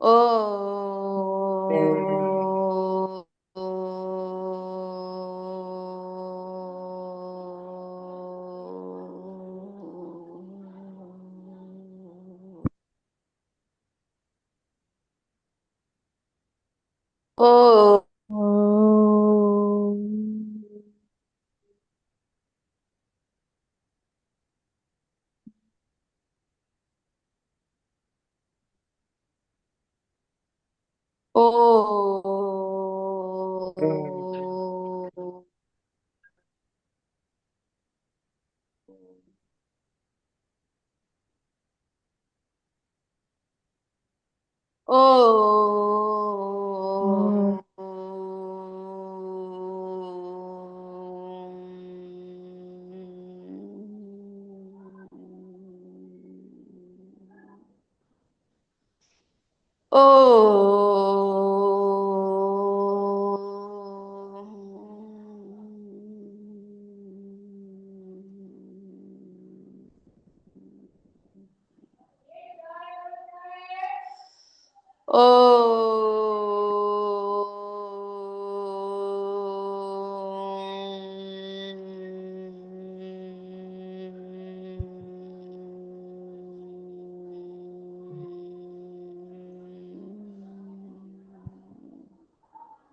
ओ ओ ओ ओ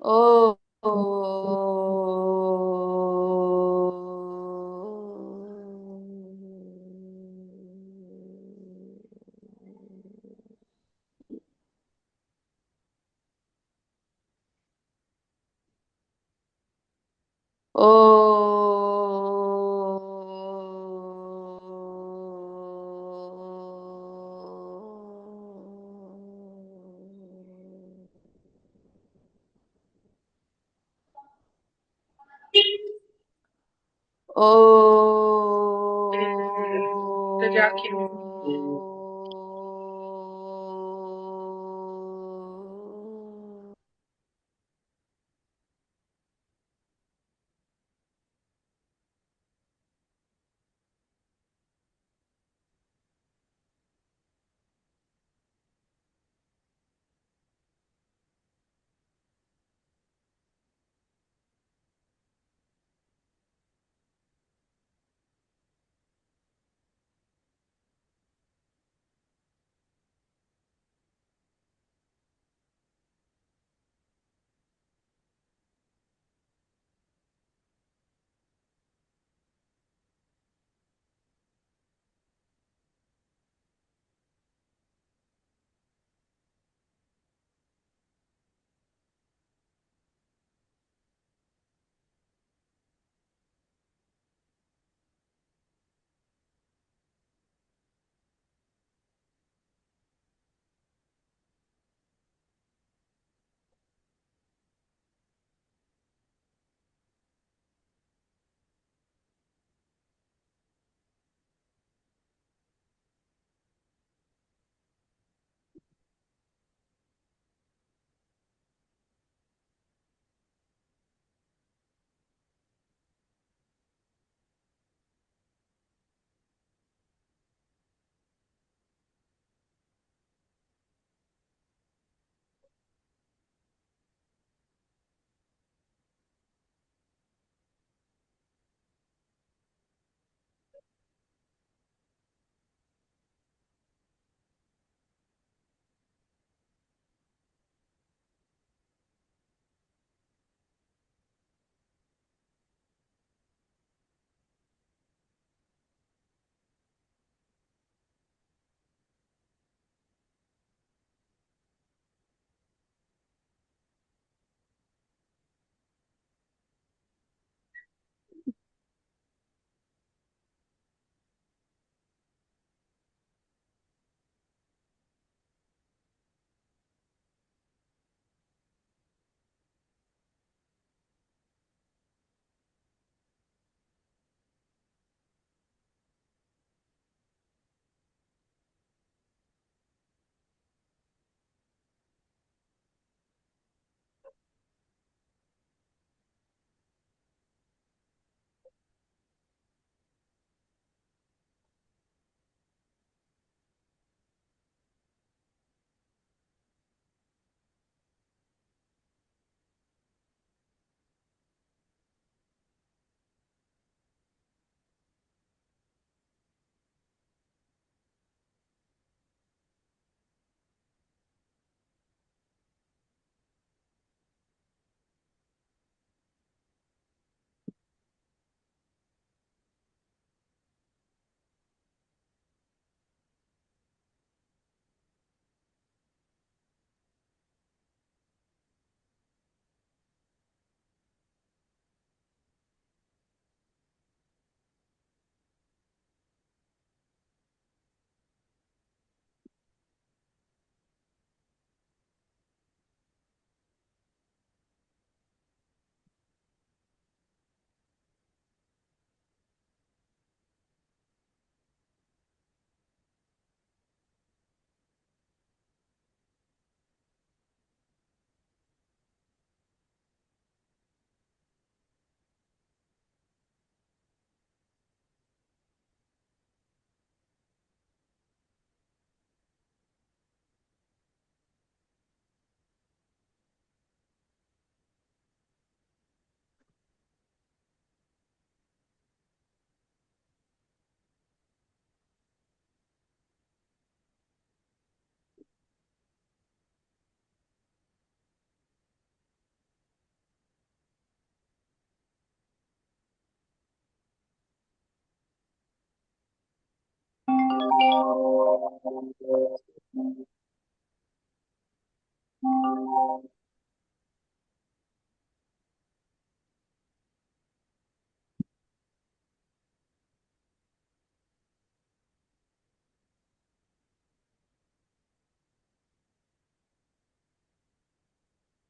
ओ ओ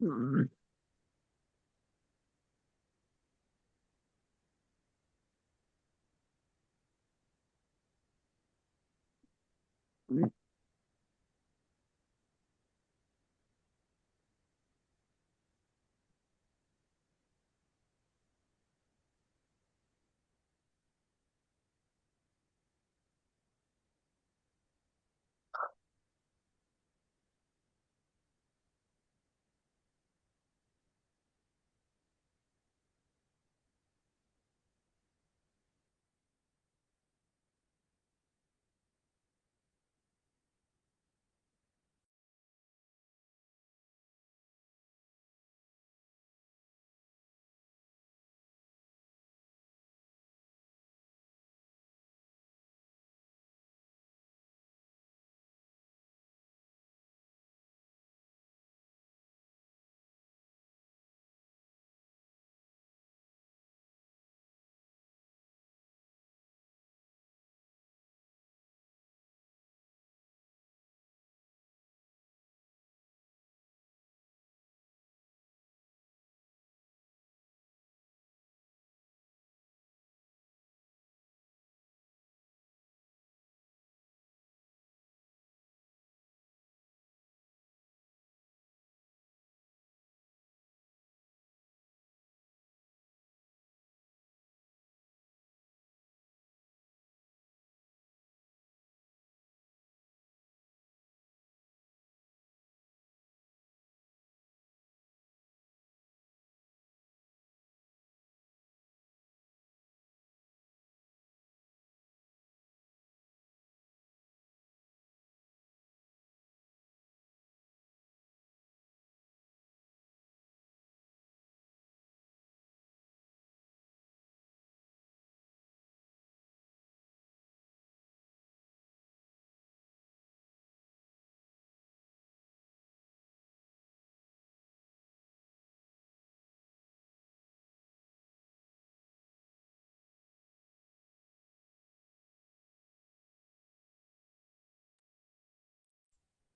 हम्म,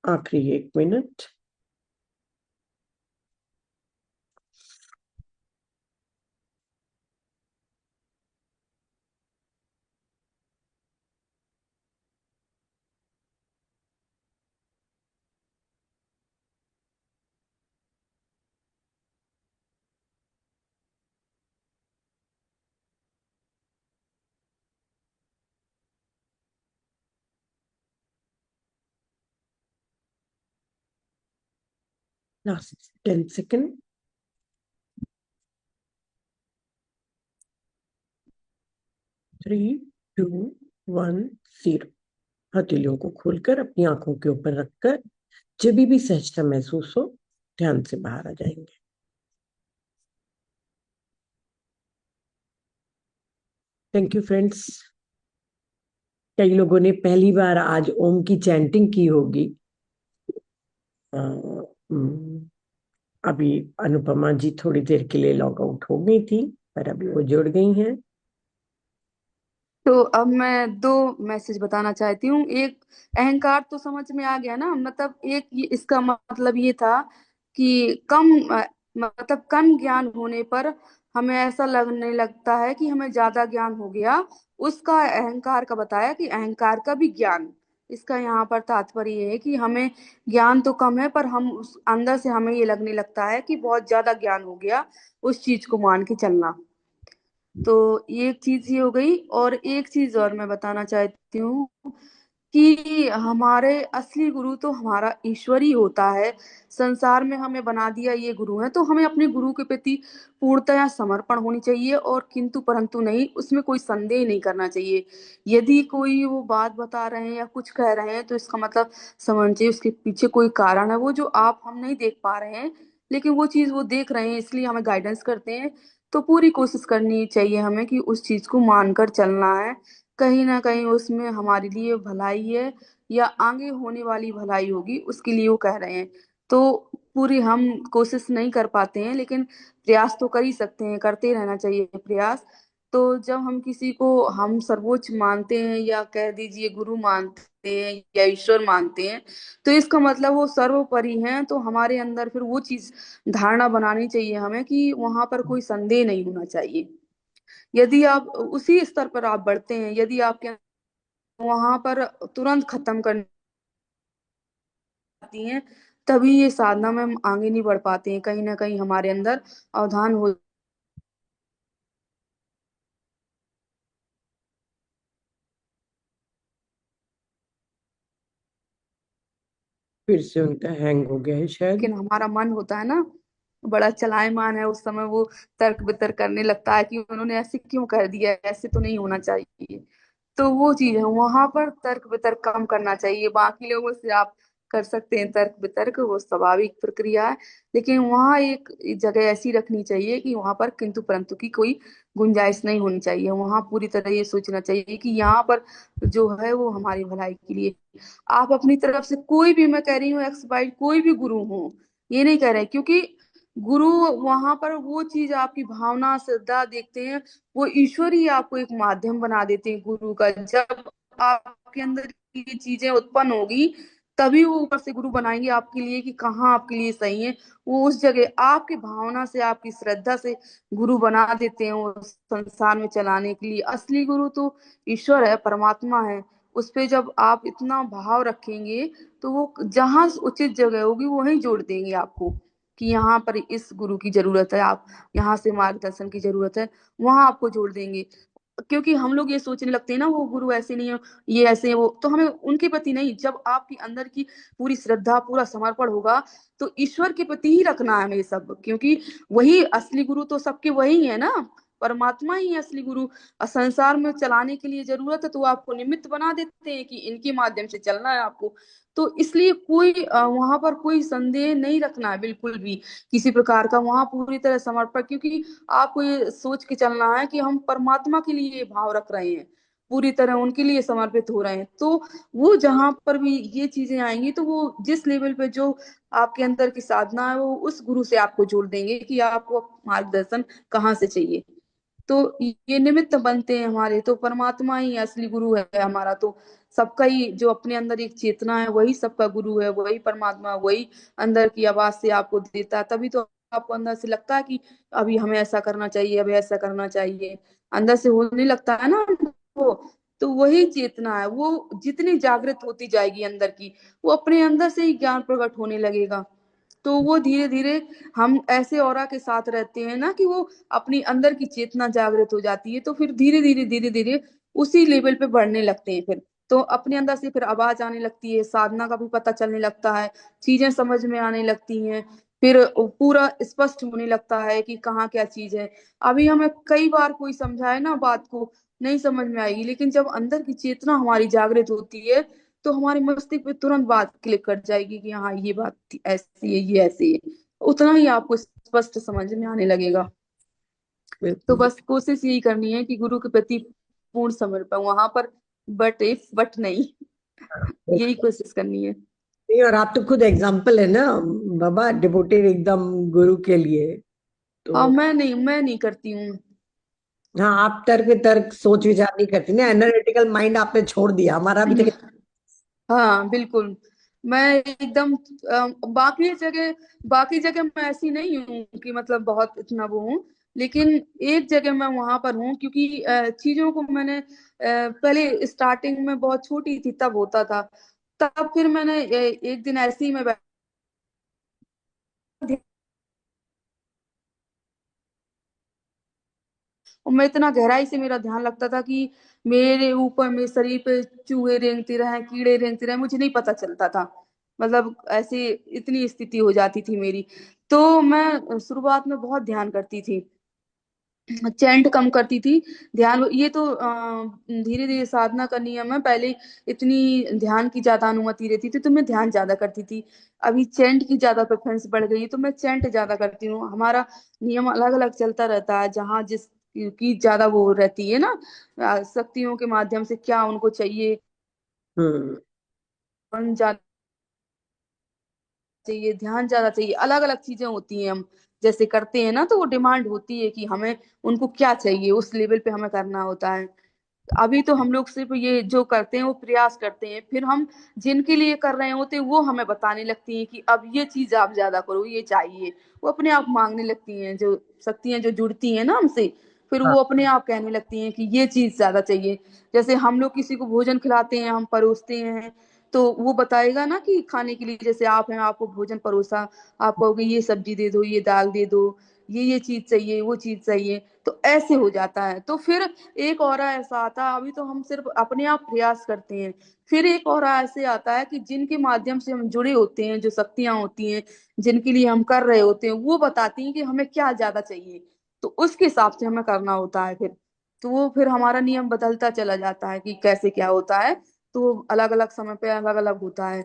आखिरी 1 minute. 10 second. 3, 2, 1, 0। हथेलियों को खोलकर अपनी आंखों के ऊपर रखकर जब भी सहजता महसूस हो ध्यान से बाहर आ जाएंगे। Thank you friends. कई लोगों ने पहली बार आज ओम की चैंटिंग की होगी। अ, हम्म, अभी अनुपमा जी थोड़ी देर के लिए लॉग आउट हो गई थी, पर अभी वो जुड़ गई हैं। तो अब मैं दो मैसेज बताना चाहती हूँ। एक, अहंकार तो समझ में आ गया ना, मतलब एक इसका मतलब ये था कि मतलब कम ज्ञान होने पर हमें ऐसा लगने लगता है कि हमें ज्यादा ज्ञान हो गया। उसका अहंकार का बताया कि अहंकार का भी ज्ञान। इसका यहाँ पर तात्पर्य ये है कि हमें ज्ञान तो कम है, पर हम उस अंदर से हमें ये लगने लगता है कि बहुत ज्यादा ज्ञान हो गया, उस चीज को मान के चलना। तो ये एक चीज ही हो गई। और एक चीज और मैं बताना चाहती हूँ कि हमारे असली गुरु तो हमारा ईश्वर ही होता है। संसार में हमें बना दिया ये गुरु है, तो हमें अपने गुरु के प्रति पूर्णतया समर्पण होनी चाहिए, और किंतु परंतु नहीं, उसमें कोई संदेह नहीं करना चाहिए। यदि कोई वो बात बता रहे हैं या कुछ कह रहे हैं तो इसका मतलब समझ चाहिए उसके पीछे कोई कारण है, वो जो आप हम नहीं देख पा रहे हैं, लेकिन वो चीज वो देख रहे हैं, इसलिए हमें गाइडेंस करते हैं। तो पूरी कोशिश करनी चाहिए हमें कि उस चीज को मानकर चलना है। कहीं ना कहीं उसमें हमारे लिए भलाई है, या आगे होने वाली भलाई होगी उसके लिए वो कह रहे हैं। तो पूरी हम कोशिश नहीं कर पाते हैं, लेकिन प्रयास तो कर ही सकते हैं, करते रहना चाहिए प्रयास। तो जब हम किसी को हम सर्वोच्च मानते हैं, या कह दीजिए गुरु मानते हैं या ईश्वर मानते हैं, तो इसका मतलब वो सर्वोपरि हैं। तो हमारे अंदर फिर वो चीज धारणा बनानी चाहिए हमें कि वहां पर कोई संदेह नहीं होना चाहिए। यदि आप उसी स्तर पर आप बढ़ते हैं, यदि आपके वहां पर तुरंत खत्म करनी आती हैं, तभी ये साधना में हम आगे नहीं बढ़ पाते हैं। कहीं ना कहीं हमारे अंदर अवधान हो। फिर से उनका हैंग हो गया है शायद। लेकिन हमारा मन होता है ना, बड़ा चलायमान है, उस समय वो तर्क वितर्क करने लगता है कि उन्होंने ऐसे क्यों कर दिया, ऐसे तो नहीं होना चाहिए। तो वो चीज है, वहां पर तर्क वितर्क कम करना चाहिए। बाकी लोगों से आप कर सकते हैं तर्क वितर्क, वो स्वाभाविक प्रक्रिया है। लेकिन वहां एक जगह ऐसी रखनी चाहिए कि वहां पर किंतु परंतु की कोई गुंजाइश नहीं होनी चाहिए। वहां पूरी तरह ये सोचना चाहिए कि यहाँ पर जो है वो हमारी भलाई के लिए। आप अपनी तरफ से कोई भी, मैं कह रही हूँ एक्स वाई कोई भी गुरु हो, ये नहीं कह रहे, क्योंकि गुरु वहां पर वो चीज आपकी भावना श्रद्धा देखते हैं। वो ईश्वर ही आपको एक माध्यम बना देते हैं गुरु का। जब आपके अंदर ये चीजें उत्पन्न होगी, तभी वो ऊपर से गुरु बनाएंगे आपके लिए कि कहाँ आपके लिए सही है। वो उस जगह आपकी भावना से, आपकी श्रद्धा से गुरु बना देते हैं वो संसार में चलाने के लिए। असली गुरु तो ईश्वर है, परमात्मा है। उस पे जब आप इतना भाव रखेंगे, तो वो जहां उचित जगह होगी वहीं जोड़ देंगे आपको कि यहाँ पर इस गुरु की जरूरत है, आप यहाँ से मार्गदर्शन की जरूरत है, वहां आपको जोड़ देंगे। क्योंकि हम लोग ये सोचने लगते हैं ना, वो गुरु ऐसे नहीं है, ये ऐसे है, वो तो हमें उनके प्रति नहीं, जब आपकी अंदर की पूरी श्रद्धा पूरा समर्पण होगा, तो ईश्वर के प्रति ही रखना है हमें सब। क्योंकि वही असली गुरु तो सबके वही है ना, परमात्मा ही है असली गुरु। और संसार में चलाने के लिए जरूरत है, तो वो आपको निमित्त बना देते हैं कि इनके माध्यम से चलना है आपको। तो इसलिए कोई वहां पर कोई संदेह नहीं रखना है बिल्कुल भी, किसी प्रकार का। वहां पूरी तरह समर्पण, क्योंकि आपको ये सोच के चलना है कि हम परमात्मा के लिए ये भाव रख रहे हैं, पूरी तरह उनके लिए समर्पित हो रहे हैं। तो वो जहां पर भी ये चीजें आएंगी, तो वो जिस लेवल पे जो आपके अंदर की साधना है, वो उस गुरु से आपको जोड़ देंगे कि आपको मार्गदर्शन कहाँ से चाहिए। तो ये निमित्त बनते हैं हमारे, तो परमात्मा ही असली गुरु है हमारा। तो सबका ही जो अपने अंदर एक चेतना है, वही सबका गुरु है, वही परमात्मा, वही अंदर की आवाज से आपको देता है। तभी तो आपको अंदर से लगता है कि अभी हमें ऐसा करना चाहिए, अभी ऐसा करना चाहिए, अंदर से होने लगता है ना वो। तो वही चेतना है, वो जितनी जागृत होती जाएगी अंदर की, वो अपने अंदर से ही ज्ञान प्रकट होने लगेगा। तो वो धीरे धीरे, हम ऐसे औरा के साथ रहते हैं ना कि वो अपनी अंदर की चेतना जागृत हो जाती है, तो फिर धीरे धीरे उसी लेवल पे बढ़ने लगते हैं फिर। तो अपने अंदर से फिर आवाज आने लगती है, साधना का भी पता चलने लगता है, चीजें समझ में आने लगती हैं। फिर पूरा स्पष्ट होने लगता है कि कहाँ क्या चीज है। अभी हमें कई बार कोई समझाए ना बात को, नहीं समझ में आएगी, लेकिन जब अंदर की चेतना हमारी जागृत होती है, तो हमारे मस्तिष्क पे तुरंत बात क्लिक कर जाएगी कि हाँ ये बात ऐसी है, ये ऐसी है। उतना ही आपको स्पष्ट समझ में आने लगेगा। तो बिल्कुल। बस कोशिश यही करनी है कि गुरु के प्रति पूर्ण समर्पण वहां पर, बट इफ बट नहीं, यही कोशिश करनी है। नहीं, और आप तो खुद एग्जाम्पल है ना बाबा, डिवोटेड एकदम गुरु के लिए। और तो मैं नहीं करती हूँ। हाँ, आप तर्क तर्क सोच विचार नहीं करती ना, एनालिटिकल माइंड आपने छोड़ दिया, हमारा अभी तक। हाँ बिल्कुल। मैं एकदम बाकी जगह मैं ऐसी नहीं हूँ कि मतलब बहुत इतना वो हूँ। लेकिन एक जगह मैं वहां पर हूँ, क्योंकि चीजों को मैंने पहले स्टार्टिंग में बहुत छोटी थी तब होता था। तब फिर मैंने एक दिन ऐसे ही मैं और मैं इतना गहराई से मेरा ध्यान लगता था कि मेरे ऊपर, मेरे शरीर पे चूहे रेंगते रहे, कीड़े रेंगते रहे, मुझे नहीं पता चलता था। मतलब ऐसे इतनी स्थिति हो जाती थी मेरी। तो मैं शुरुआत में बहुत ध्यान करती थी, चैंट कम करती थी, ध्यान। ये तो धीरे धीरे साधना का नियम है। पहले इतनी ध्यान की ज्यादा अनुमति रहती थी, तो मैं ध्यान ज्यादा करती थी। अभी चैंट की ज्यादा प्रेफरेंस बढ़ गई है, तो मैं चैंट ज्यादा करती हूँ। हमारा नियम अलग अलग चलता रहता है, जहाँ जिस की ज्यादा वो रहती है ना, शक्तियों के माध्यम से क्या उनको चाहिए, हम्म। मन ज्यादा चाहिए, ध्यान ज्यादा चाहिए, अलग अलग चीजें होती हैं। हम जैसे करते हैं ना, तो वो डिमांड होती है कि हमें उनको क्या चाहिए, उस लेवल पे हमें करना होता है। अभी तो हम लोग सिर्फ ये जो करते हैं वो प्रयास करते हैं, फिर हम जिनके लिए कर रहे होते हैं वो हमें बताने लगती हैं कि अब ये चीज आप ज्यादा करो, ये चाहिए। वो अपने आप मांगने लगती हैं, जो शक्तियां जो जुड़ती हैं ना हमसे, फिर हाँ। वो अपने आप कहने लगती हैं कि ये चीज ज्यादा चाहिए। जैसे हम लोग किसी को भोजन खिलाते हैं, हम परोसते हैं, तो वो बताएगा ना कि खाने के लिए, जैसे आप हैं, आपको भोजन परोसा, आप कहोगे ये सब्जी दे दो, ये दाल दे दो, ये चीज चाहिए, वो चीज चाहिए, तो ऐसे हो जाता है। तो फिर एक और ऐसा आता है, अभी तो हम सिर्फ अपने आप प्रयास करते हैं, फिर एक और ऐसे आता है कि जिनके माध्यम से हम जुड़े होते हैं, जो शक्तियां होती हैं जिनके लिए हम कर रहे होते हैं, वो बताती हैं कि हमें क्या ज्यादा चाहिए, तो उसके हिसाब से हमें करना होता है फिर। तो वो फिर हमारा नियम बदलता चला जाता है कि कैसे क्या होता है। तो अलग अलग समय पे अलग अलग होता है,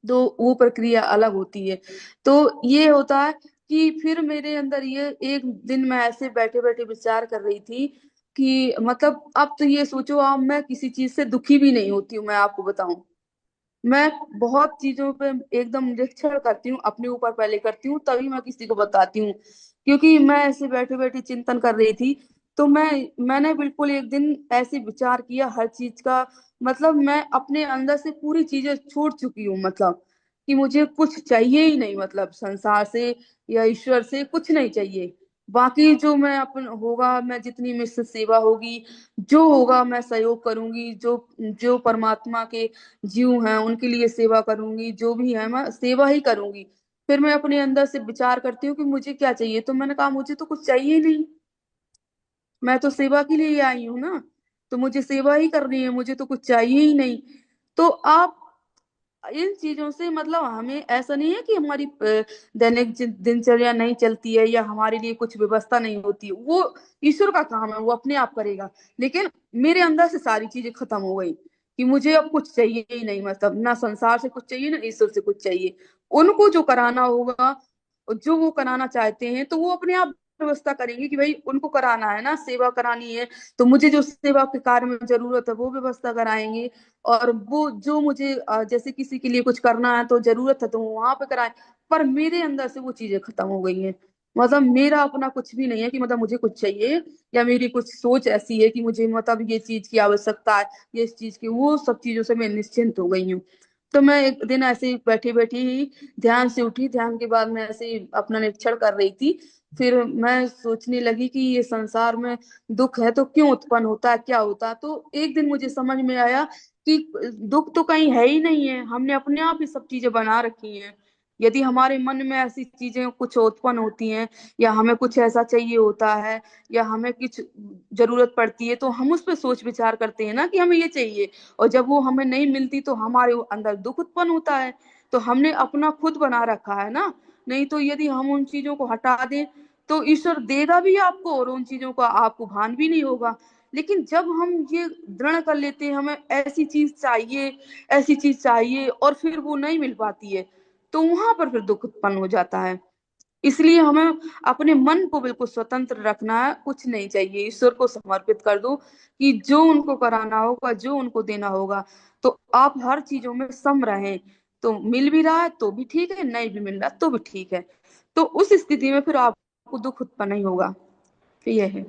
तो वो प्रक्रिया अलग होती है। तो ये होता है कि फिर मेरे अंदर ये एक दिन मैं ऐसे बैठे बैठे विचार कर रही थी कि मतलब अब तो ये सोचो, अब मैं किसी चीज से दुखी भी नहीं होती हूँ, मैं आपको बताऊं। मैं बहुत चीजों पे एकदम निरीक्षण करती हूँ, अपने ऊपर पहले करती हूँ, तभी मैं किसी को बताती हूँ। क्योंकि मैं ऐसे बैठे बैठे चिंतन कर रही थी, तो मैंने बिल्कुल एक दिन ऐसे विचार किया हर चीज का, मतलब मैं अपने अंदर से पूरी चीजें छोड़ चुकी हूँ, मतलब कि मुझे कुछ चाहिए ही नहीं, मतलब संसार से या ईश्वर से कुछ नहीं चाहिए। बाकी जो मैं अपन होगा, मैं जितनी मुझसे सेवा होगी, जो होगा मैं सहयोग करूंगी, जो जो परमात्मा के जीव हैं उनके लिए सेवा करूंगी, जो भी है मैं सेवा ही करूंगी। फिर मैं अपने अंदर से विचार करती हूँ कि मुझे क्या चाहिए, तो मैंने कहा मुझे तो कुछ चाहिए ही नहीं, मैं तो सेवा के लिए आई हूँ ना, तो मुझे सेवा ही करनी है, मुझे तो कुछ चाहिए ही नहीं। तो आप इन चीजों से, मतलब हमें ऐसा नहीं है कि हमारी दैनिक दिनचर्या नहीं चलती है या हमारे लिए कुछ व्यवस्था नहीं होती है, वो ईश्वर का काम है, वो अपने आप करेगा। लेकिन मेरे अंदर से सारी चीजें खत्म हो गई कि मुझे अब कुछ चाहिए ही नहीं, मतलब ना संसार से कुछ चाहिए, ना ईश्वर से कुछ चाहिए। उनको जो कराना होगा, जो वो कराना चाहते हैं, तो वो अपने आप व्यवस्था करेंगे कि भाई उनको कराना है ना, सेवा करानी है, तो मुझे जो सेवा के कार्य में जरूरत है वो व्यवस्था कराएंगे। और वो जो मुझे जैसे किसी के लिए कुछ करना है तो जरूरत है, तो वो वहां पे कराए। पर मेरे अंदर से वो चीजें खत्म हो गई हैं, मतलब मेरा अपना कुछ भी नहीं है कि मतलब मुझे कुछ चाहिए, या मेरी कुछ सोच ऐसी है कि मुझे मतलब ये चीज की आवश्यकता है, ये इस चीज की, वो सब चीजों से मैं निश्चिंत हो गई हूँ। तो मैं एक दिन ऐसे ही बैठी बैठी ही ध्यान से उठी, ध्यान के बाद मैं ऐसे ही अपना निरीक्षण कर रही थी। फिर मैं सोचने लगी कि ये संसार में दुख है तो क्यों उत्पन्न होता है, क्या होता है। तो एक दिन मुझे समझ में आया कि दुख तो कहीं है ही नहीं है, हमने अपने आप ही सब चीजें बना रखी हैं। यदि हमारे मन में ऐसी चीजें कुछ उत्पन्न होती हैं, या हमें कुछ ऐसा चाहिए होता है, या हमें कुछ जरूरत पड़ती है, तो हम उस पर सोच विचार करते हैं ना कि हमें ये चाहिए, और जब वो हमें नहीं मिलती तो हमारे अंदर दुख उत्पन्न होता है। तो हमने अपना खुद बना रखा है ना। नहीं तो यदि हम उन चीजों को हटा दें, तो ईश्वर देगा भी आपको, और उन चीजों का आपको भान भी नहीं होगा। लेकिन जब हम ये दृढ़ कर लेते हैं हमें ऐसी चीज चाहिए, ऐसी चीज चाहिए, और फिर वो नहीं मिल पाती है, तो वहां पर फिर दुख उत्पन्न हो जाता है। इसलिए हमें अपने मन को बिल्कुल स्वतंत्र रखना है, कुछ नहीं चाहिए, ईश्वर को समर्पित कर दो कि जो उनको कराना होगा, जो उनको देना होगा। तो आप हर चीजों में सम रहें, तो मिल भी रहा है तो भी ठीक है, नहीं भी मिल रहा तो भी ठीक है। तो उस स्थिति में फिर आपको दुख उत्पन्न नहीं होगा। तो ये है।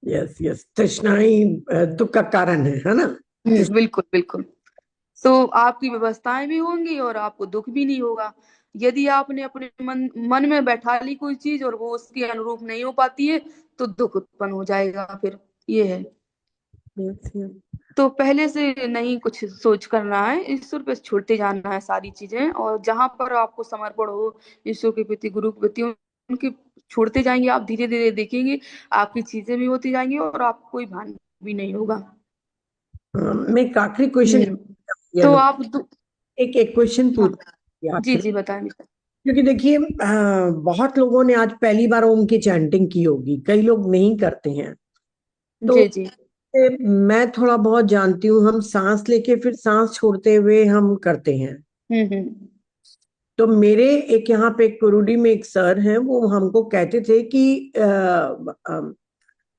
यस यस, तृष्णाई दुख का कारण है ना। बिल्कुल बिल्कुल। तो आपकी व्यवस्थाएं भी होंगी और आपको दुख भी नहीं होगा। यदि आपने अपने मन मन में बैठा ली कोई चीज और वो उसके अनुरूप नहीं हो पाती है, तो दुख उत्पन्न हो जाएगा फिर। ये है। Yes yes. तो पहले से नहीं कुछ सोच करना है, ईश्वर पे छोड़ते जाना है सारी चीजें, और जहां पर आपको समर्पण हो ईश्वर के प्रति, गुरु के प्रति, उनके छोड़ते जाएंगे आप, धीरे धीरे देखेंगे आपकी चीजें भी होती जाएंगी और आपको कोई भान भी नहीं होगा। मैं एक आखिरी क्वेश्चन, हम्म। तो आप एक एक क्वेश्चन हाँ। पूछ जी आखिरी। जी बताएं। क्योंकि देखिए बहुत लोगों ने आज पहली बार ओम की चैंटिंग की होगी, कई लोग नहीं करते हैं। तो जी जी। मैं थोड़ा बहुत जानती हूँ, हम सांस लेके फिर सांस छोड़ते हुए हम करते हैं। हम्म। तो मेरे एक यहाँ पे कुरुडी में एक सर हैं, वो हमको कहते थे कि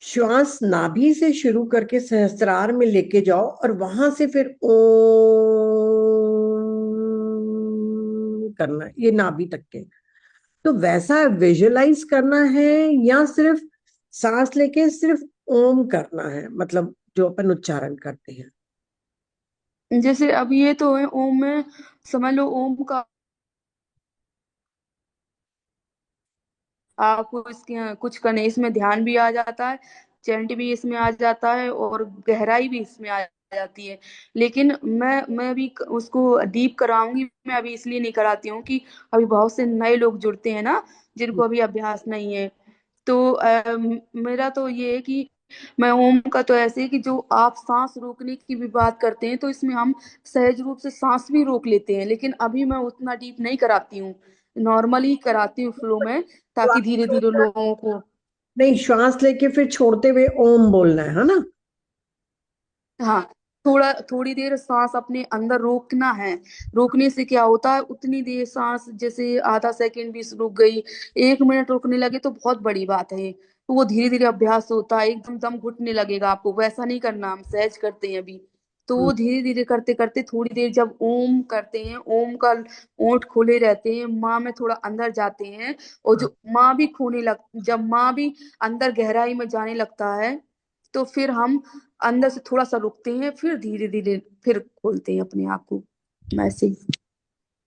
श्वास नाभि से शुरू करके सहस्त्रार में लेके जाओ और वहां से फिर ओम करना है, ये नाभि तक के। तो वैसा विजुअलाइज करना है या सिर्फ सांस लेके सिर्फ ओम करना है, मतलब जो अपन उच्चारण करते हैं? जैसे अब ये तो है ओम में, समझ लो ओम का आपको इसके कुछ करने, इसमें ध्यान भी आ जाता है, चैंट भी इसमें आ जाता है, और गहराई भी इसमें आ जाती है। लेकिन मैं अभी उसको डीप कराऊंगी, मैं अभी इसलिए नहीं कराती हूँ कि अभी बहुत से नए लोग जुड़ते हैं ना, जिनको अभी अभ्यास नहीं है। तो मेरा तो ये है कि मैं ओम का तो ऐसे है कि जो आप सांस रोकने की भी बात करते हैं, तो इसमें हम सहज रूप से सांस भी रोक लेते हैं, लेकिन अभी मैं उतना डीप नहीं कराती हूँ, नॉर्मली कराती हूँ फ्लो में, ताकि धीरे धीरे लोगों को। नहीं, श्वास लेके फिर छोड़ते हुए ओम बोलना है ना? हाँ, थोड़ा थोड़ी देर सांस अपने अंदर रोकना है। रोकने से क्या होता है, उतनी देर सांस, जैसे आधा सेकंड भी रुक गई, 1 मिनट रुकने लगे तो बहुत बड़ी बात है। तो वो धीरे धीरे अभ्यास होता है, एकदम दम घुटने लगेगा आपको, वैसा नहीं करना, हम सहज करते हैं अभी। तो हम्म, वो धीरे धीरे करते करते थोड़ी देर जब ओम करते हैं, ओम का ओंठ खोले रहते हैं, माँ में थोड़ा अंदर जाते हैं, और हाँ। जो माँ भी खोने लग, जब माँ भी अंदर गहराई में जाने लगता है, तो फिर हम अंदर से थोड़ा सा रुकते हैं, फिर धीरे धीरे फिर खोलते हैं अपने आप को, वैसे ही।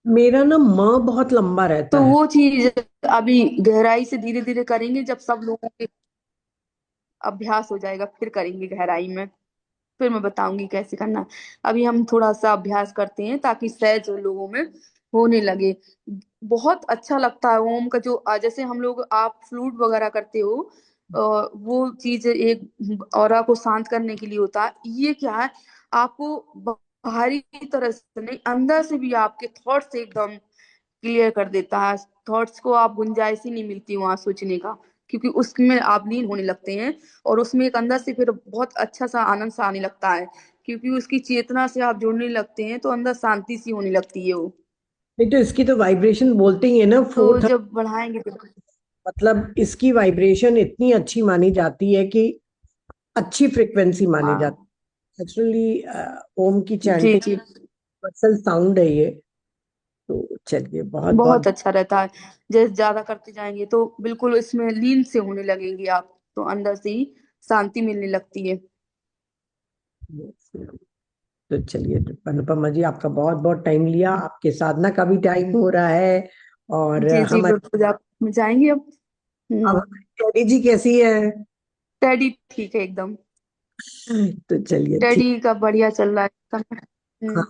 मेरा ना म बहुत लंबा रहता तो है। वो चीज अभी गहराई से धीरे धीरे करेंगे, जब सब लोगों के अभ्यास हो जाएगा फिर करेंगे गहराई में, फिर मैं बताऊंगी कैसे करना है। अभी हम थोड़ा सा अभ्यास करते हैं ताकि सहज लोगों में होने लगे। बहुत अच्छा लगता है ओम का, जो जैसे हम लोग, आप फ्लूट वगैरह करते हो, वो चीज एक ऑरा को शांत करने के लिए होता है। ये क्या है, आपको बाहरी तरह से नहीं, अंदर से भी आपके थॉट्स एकदम क्लियर कर देता है। थॉट्स को आप गुंजाइश ही नहीं मिलती वहां सोचने का, क्योंकि उसमें आप लीन होने लगते हैं, और उसमें एक अंदर से फिर बहुत अच्छा सा आनंद सा आने लगता है, क्योंकि उसकी चेतना से आप जुड़ने लगते हैं, तो अंदर शांति सी होने लगती है वो। नहीं तो इसकी तो वाइब्रेशन बोलते ही है ना, तो 430। जब बढ़ाएंगे तो। मतलब इसकी वाइब्रेशन इतनी अच्छी मानी जाती है कि अच्छी फ्रिक्वेंसी मानी हाँ। जाती है एक्चुअली। ओम की जी चैंटिंग जी। यूनिवर्सल साउंड है ये। तो चलिए, बहुत बहुत। बहुत अच्छा रहता है, जैसे ज्यादा करते जाएंगे तो बिल्कुल इसमें लीन से होने लगेंगे आप, तो अंदर से ही शांति मिलने लगती है। तो चलिए, तो अनुपमा जी, आपका बहुत बहुत टाइम लिया, आपके साधना का भी टाइम हो रहा है। और जी जी, हमारे, बिल्कुल आप में जाएंगे अब। अब हम्म। हमारी टेडी जी कैसी है? टेडी ठीक है एकदम। तो चलिए, ठीक। टेडी का बढ़िया चल रहा है समय। हाँ,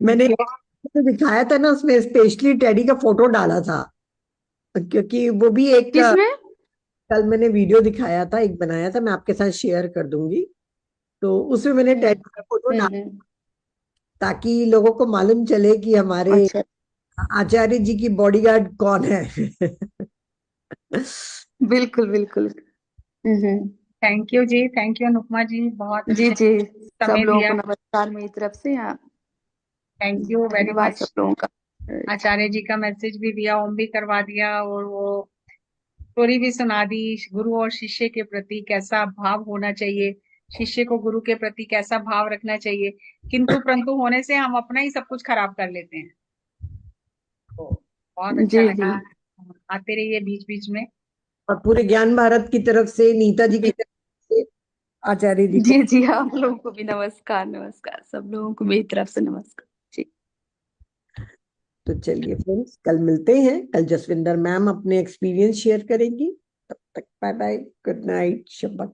मैंने जो दिखाया था ना, उसमें स्पेशली टेडी का फोटो डाला था, क्योंकि वो भी एक किसमें? कल मैंने वीडियो दिखाया था, एक बनाया था, मैं आपके साथ शेयर कर दूंगी। तो उसमें मैंने हम्म टेडी का फोटो डाला, हम्म। ताकि लोगों को मालूम चले कि हमारे अच्छा। आचार्य जी की बॉडीगार्ड कौन है। बिल्कुल बिल्कुल। हम्म। Thank you ji, thank you Anupama ji, बहुत जी अच्छे जी। सब समय लोगों दिया। को नमस्कार मेरी तरफ से। थैंक यू वेरी धन्यवाद सब मच। लोगों का। आचार्य जी का मैसेज भी दिया, ओम भी करवा दिया, और वो स्टोरी भी सुना दी, गुरु और शिष्य के प्रति कैसा भाव होना चाहिए, शिष्य को गुरु के प्रति कैसा भाव रखना चाहिए। किंतु परंतु होने से हम अपना ही सब कुछ खराब कर लेते हैं। तो बहुत अच्छा जी जी। लगा। आते रहिए बीच बीच में। और पूरे ज्ञान भारत की तरफ से, नीता जी की जी तरफ से, आचार्य जी को। जी जी, आप लोगों को भी नमस्कार, नमस्कार सब लोगों को मेरी तरफ से नमस्कार जी। तो चलिए फ्रेंड्स, कल मिलते हैं, कल जसविंदर मैम अपने एक्सपीरियंस शेयर करेंगी। तब तक बाय बाय, गुड नाइट, शब्बा